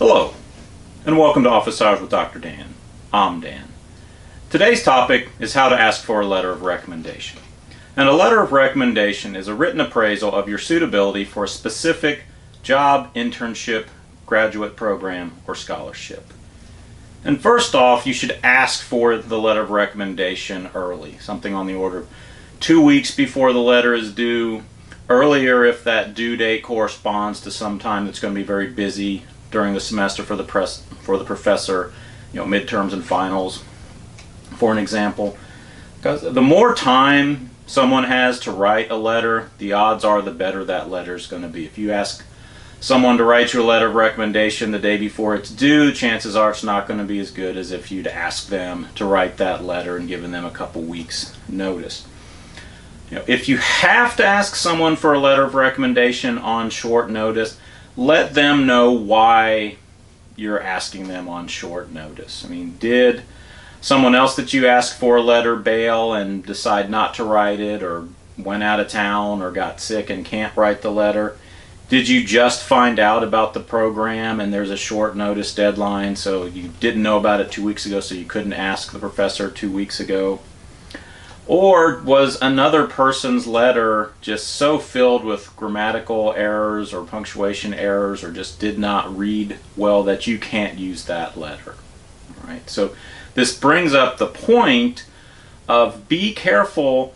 Hello, and welcome to Office Hours with Dr. Dan. I'm Dan. Today's topic is how to ask for a letter of recommendation. And a letter of recommendation is a written appraisal of your suitability for a specific job, internship, graduate program, or scholarship. And first off, you should ask for the letter of recommendation early, something on the order of 2 weeks before the letter is due, earlier if that due date corresponds to some time that's going to be very busy during the semester for the professor, midterms and finals, for an example. Because the more time someone has to write a letter, the odds are the better that letter is going to be. If you ask someone to write you a letter of recommendation the day before it's due, chances are it's not going to be as good as if you'd ask them to write that letter and given them a couple weeks notice. If you have to ask someone for a letter of recommendation on short notice, let them know why you're asking them on short notice. Did someone else that you asked for a letter bail and decide not to write it, or went out of town, or got sick and can't write the letter? Did you just find out about the program and there's a short notice deadline, so you didn't know about it 2 weeks ago, so you couldn't ask the professor 2 weeks ago? Or was another person's letter just so filled with grammatical errors or punctuation errors, or just did not read well, that you can't use that letter? All right. So this brings up the point of be careful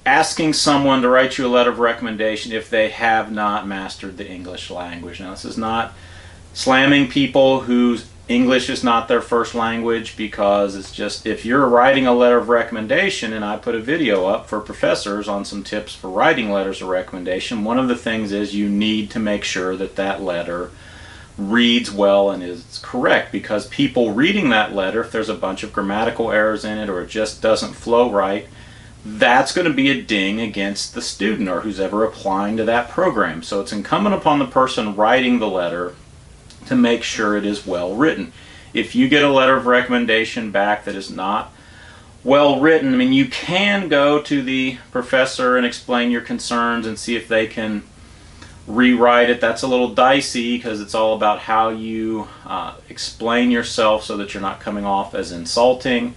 asking someone to write you a letter of recommendation if they have not mastered the English language. Now, this is not slamming people whose English is not their first language, because it's just, if you're writing a letter of recommendation, and I put a video up for professors on some tips for writing letters of recommendation, one of the things is you need to make sure that that letter reads well and is correct, because people reading that letter, if there's a bunch of grammatical errors in it or it just doesn't flow right, that's going to be a ding against the student or who's ever applying to that program. So it's incumbent upon the person writing the letter to make sure it is well written. If you get a letter of recommendation back that is not well written, you can go to the professor and explain your concerns and see if they can rewrite it. That's a little dicey, because it's all about how you explain yourself so that you're not coming off as insulting.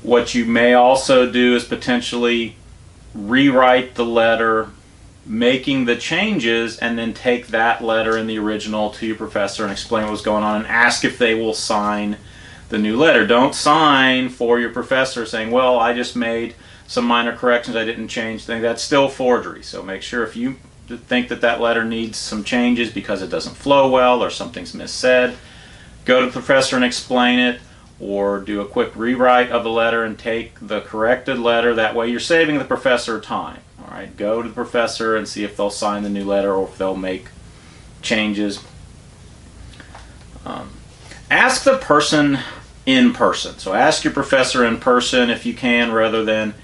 What you may also do is potentially rewrite the letter, making the changes, and then take that letter in the original to your professor and explain what was going on and ask if they will sign the new letter. Don't sign for your professor saying, well, I just made some minor corrections, I didn't change things. That's still forgery. So make sure, if you think that that letter needs some changes because it doesn't flow well or something's missaid, go to the professor and explain it, or do a quick rewrite of the letter and take the corrected letter. That way you're saving the professor time. All right, go to the professor and see if they'll sign the new letter or if they'll make changes. Ask the person in person. So ask your professor in person if you can, rather than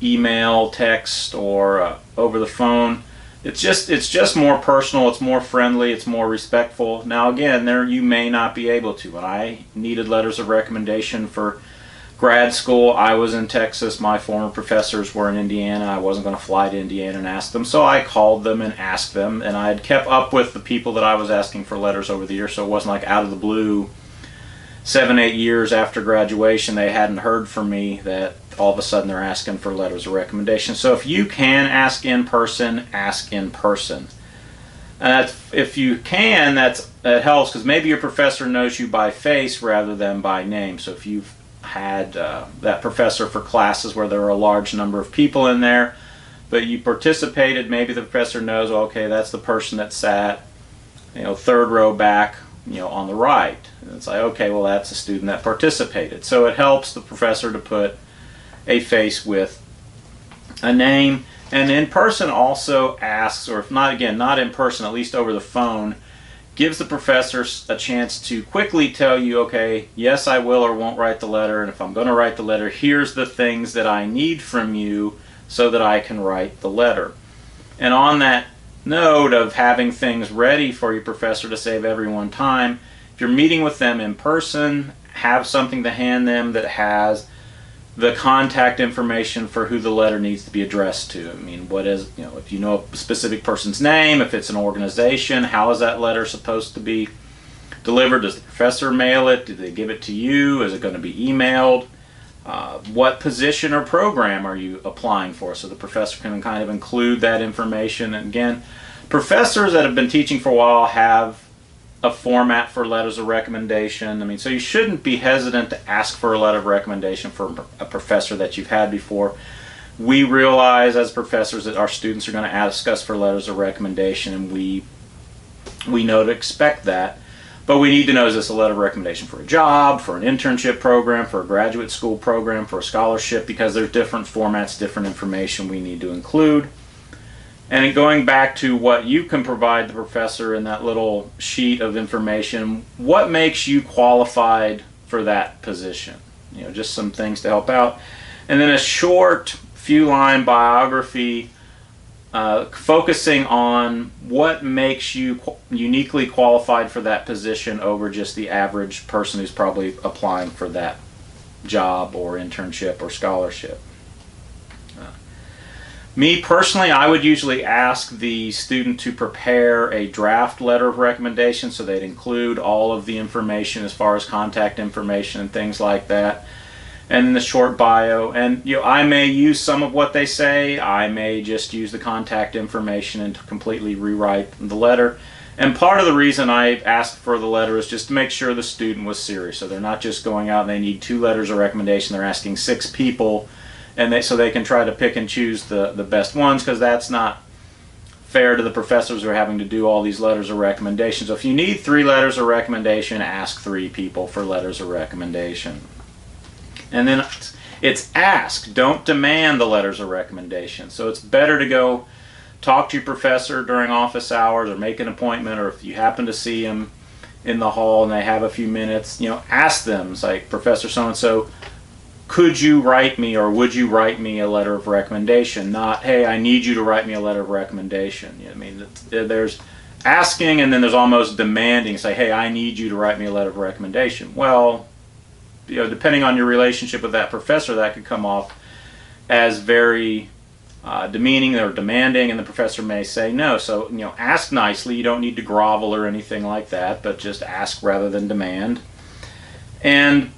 email, text, or over the phone. It's just more personal, it's more friendly, it's more respectful. Now again, there you may not be able to. When I needed letters of recommendation for grad school, I was in Texas, my former professors were in Indiana, I wasn't going to fly to Indiana and ask them, so I called them and asked them, and I had kept up with the people that I was asking for letters over the years, so it wasn't like out of the blue, 7-8 years after graduation, they hadn't heard from me, that all of a sudden they're asking for letters of recommendation. So if you can ask in person, ask in person. And if you can, that helps, because maybe your professor knows you by face rather than by name. So if you've had that professor for classes where there are a large number of people in there, but you participated, maybe the professor knows, well, okay, that's the person that sat, third row back, on the right. And it's like, okay, well, that's a student that participated. So it helps the professor to put a face with a name. And in person also asks, or if not, again, not in person, at least over the phone, gives the professor a chance to quickly tell you, okay, yes, I will or won't write the letter, and if I'm going to write the letter, here's the things that I need from you so that I can write the letter. And on that note of having things ready for your professor to save everyone time, if you're meeting with them in person, have something to hand them that has the contact information for who the letter needs to be addressed to. What is, if you know a specific person's name, if it's an organization, how is that letter supposed to be delivered? Does the professor mail it? Do they give it to you? Is it going to be emailed? What position or program are you applying for? So the professor can kind of include that information. And again, professors that have been teaching for a while have a format for letters of recommendation. I mean, so you shouldn't be hesitant to ask for a letter of recommendation for a professor that you've had before. We realize as professors that our students are going to ask us for letters of recommendation, and we know to expect that. But we need to know, is this a letter of recommendation for a job, for an internship program, for a graduate school program, for a scholarship? Because there's different formats, different information we need to include. And going back to what you can provide the professor in that little sheet of information, what makes you qualified for that position? You know, just some things to help out. And then a short few-line biography focusing on what makes you uniquely qualified for that position over just the average person who's probably applying for that job or internship or scholarship. Me personally, I would usually ask the student to prepare a draft letter of recommendation, so they'd include all of the information as far as contact information and things like that, and then the short bio. And you know, I may use some of what they say. I may just use the contact information and completely rewrite the letter. And part of the reason I asked for the letter is just to make sure the student was serious. So they're not just going out and they need 2 letters of recommendation. They're asking 6 people, and so they can try to pick and choose the best ones, because that's not fair to the professors who are having to do all these letters of recommendation. So if you need 3 letters of recommendation, ask 3 people for letters of recommendation. And then it's ask, don't demand the letters of recommendation. So it's better to go talk to your professor during office hours, or make an appointment, or if you happen to see him in the hall and they have a few minutes, you know, ask them. It's like, Professor so-and-so, could you write me, or would you write me a letter of recommendation? Not, hey, I need you to write me a letter of recommendation. You know, I mean, there's asking, and then there's almost demanding. Say, hey, I need you to write me a letter of recommendation. Well, you know, depending on your relationship with that professor, that could come off as very demeaning or demanding, and the professor may say no. So, you know, ask nicely. You don't need to grovel or anything like that, but just ask rather than demand. And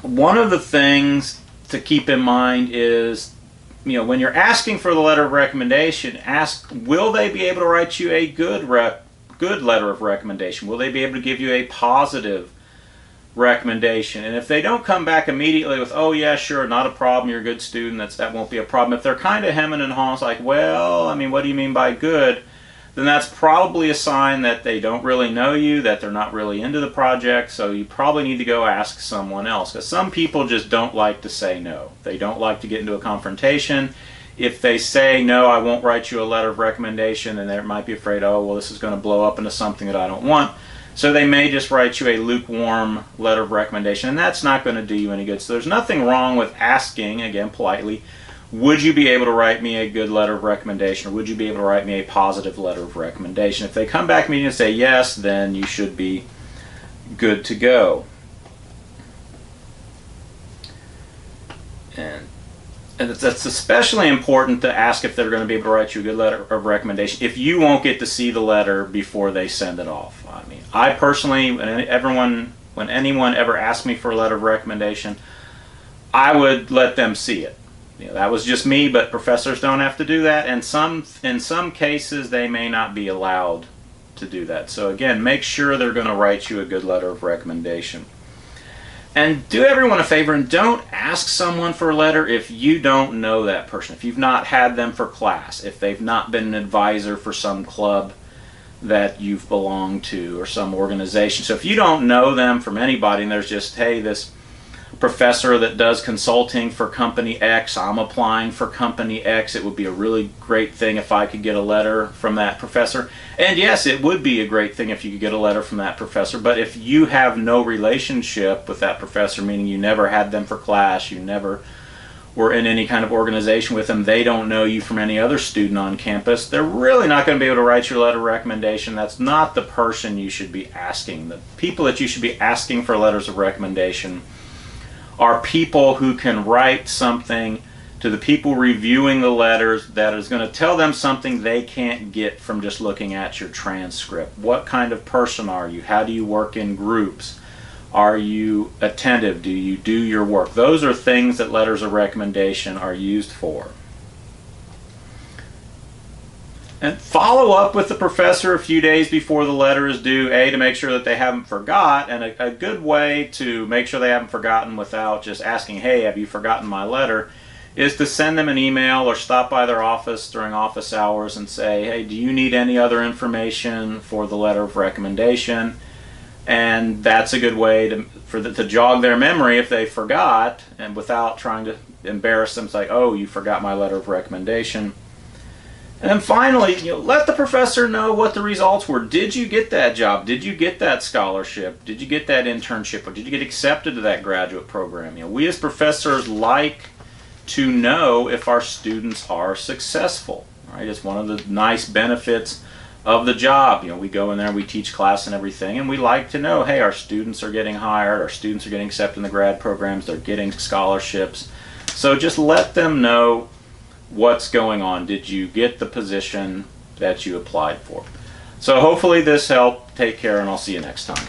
one of the things to keep in mind is, you know, when you're asking for the letter of recommendation, ask, will they be able to write you a good letter of recommendation? Will they be able to give you a positive recommendation? And if they don't come back immediately with, oh yeah, sure, not a problem, you're a good student, that won't be a problem. If they're kind of hemming and hawing, like, well, I mean, what do you mean by good? Then that's probably a sign that they don't really know you, that they're not really into the project. So you probably need to go ask someone else, because some people just don't like to say no. They don't like to get into a confrontation. If they say no, I won't write you a letter of recommendation, then they might be afraid, oh well, this is going to blow up into something that I don't want. So they may just write you a lukewarm letter of recommendation, and that's not going to do you any good. So there's nothing wrong with asking, again, politely, would you be able to write me a good letter of recommendation, or would you be able to write me a positive letter of recommendation? If they come back to me and say yes, then you should be good to go. And that's especially important to ask if they're going to be able to write you a good letter of recommendation if you won't get to see the letter before they send it off. I mean, I personally, when anyone ever asked me for a letter of recommendation, I would let them see it. You know, that was just me, but professors don't have to do that, and in some cases they may not be allowed to do that. So again, make sure they're going to write you a good letter of recommendation. And do everyone a favor and don't ask someone for a letter if you don't know that person, if you've not had them for class, if they've not been an advisor for some club that you've belonged to or some organization. So if you don't know them from anybody, and there's just, hey, this professor that does consulting for company X, I'm applying for company X, it would be a really great thing if I could get a letter from that professor. And yes, it would be a great thing if you could get a letter from that professor, but if you have no relationship with that professor, meaning you never had them for class, you never were in any kind of organization with them, they don't know you from any other student on campus, they're really not going to be able to write your letter of recommendation. That's not the person you should be asking. The people that you should be asking for letters of recommendation are people who can write something to the people reviewing the letters that is going to tell them something they can't get from just looking at your transcript. What kind of person are you? How do you work in groups? Are you attentive? Do you do your work? Those are things that letters of recommendation are used for. And follow up with the professor a few days before the letter is due, to make sure that they haven't forgot. And a good way to make sure they haven't forgotten without just asking, hey, have you forgotten my letter, is to send them an email or stop by their office during office hours and say, hey, do you need any other information for the letter of recommendation? And that's a good way to jog their memory if they forgot, and without trying to embarrass them, say, oh, you forgot my letter of recommendation. And then finally, let the professor know what the results were. Did you get that job? Did you get that scholarship? Did you get that internship? Or did you get accepted to that graduate program? We as professors like to know if our students are successful. Right? It's one of the nice benefits of the job. We go in there, we teach class and everything, and we like to know, hey, our students are getting hired, our students are getting accepted in the grad programs, they're getting scholarships. So just let them know what's going on. Did you get the position that you applied for? So hopefully this helped. Take care, and I'll see you next time.